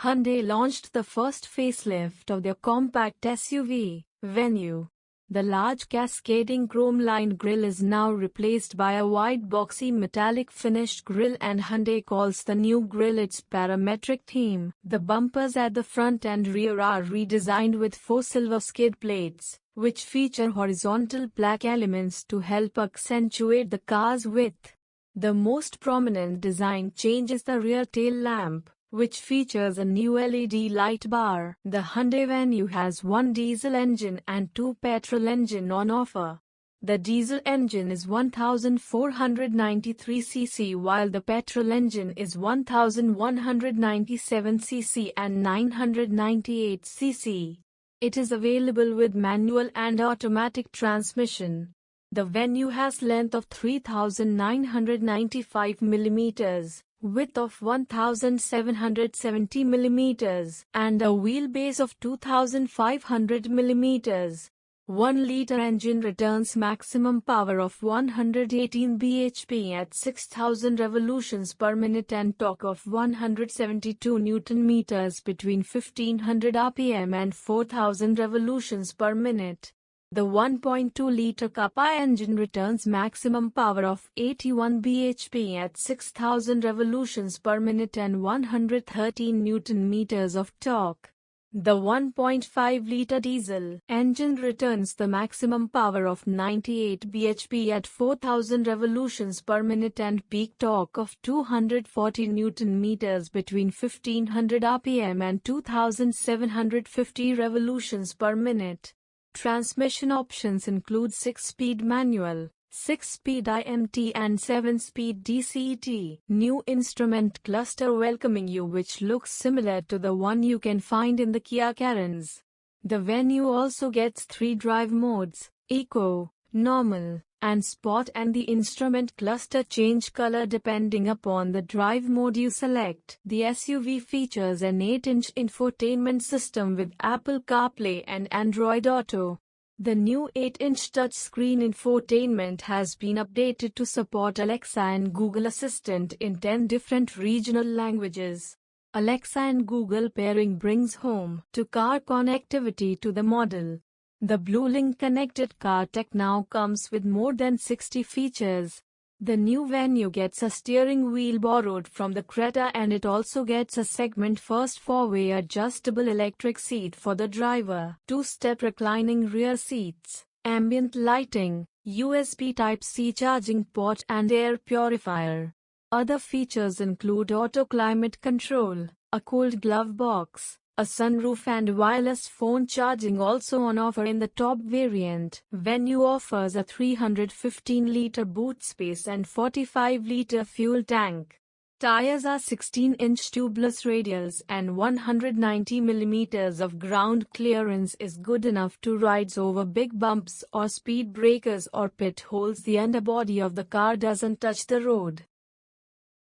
Hyundai launched the first facelift of their compact SUV, Venue. The large cascading chrome-lined grille is now replaced by a wide boxy metallic finished grille, and Hyundai calls the new grille its parametric theme. The bumpers at the front and rear are redesigned with 4 silver skid plates, which feature horizontal black elements to help accentuate the car's width. The most prominent design change is the rear tail lamp, which features a new LED light bar. The Hyundai Venue has one diesel engine and two petrol engine on offer. The diesel engine is 1493 cc while the petrol engine is 1197 cc and 998 cc. It is available with manual and automatic transmission. The Venue has length of 3995 mm. Width of 1770 mm, and a wheelbase of 2500 mm. 1-liter engine returns maximum power of 118 bhp at 6000 revolutions per minute and torque of 172 Nm between 1500 rpm and 4000 revolutions per minute. The 1.2-liter Kappa engine returns maximum power of 81 bhp at 6000 revolutions per minute and 113 Nm of torque. The 1.5-liter diesel engine returns the maximum power of 98 bhp at 4000 revolutions per minute and peak torque of 240 Nm between 1500 rpm and 2750 revolutions per minute. Transmission options include 6-speed manual, 6-speed IMT and 7-speed DCT. New instrument cluster welcoming you, which looks similar to the one you can find in the Kia Carens. The Venue also gets 3 drive modes, Eco, Normal, and Sport, and the instrument cluster change color depending upon the drive mode you select. The SUV features an 8-inch infotainment system with Apple CarPlay and Android Auto. The new 8-inch touchscreen infotainment has been updated to support Alexa and Google Assistant in 10 different regional languages. Alexa and Google pairing brings home-to-car connectivity to the model. The BlueLink connected car tech now comes with more than 60 features. The new Venue gets a steering wheel borrowed from the Creta, and it also gets a segment-first 4-way adjustable electric seat for the driver, 2-step reclining rear seats, ambient lighting, USB Type-C charging port and air purifier. Other features include auto climate control, a cold glove box, a sunroof and wireless phone charging also on offer in the top variant. Venue offers a 315-liter boot space and 45-liter fuel tank. Tires are 16-inch tubeless radials, and 190 mm of ground clearance is good enough to ride over big bumps or speed breakers or pit holes. The underbody of the car doesn't touch the road.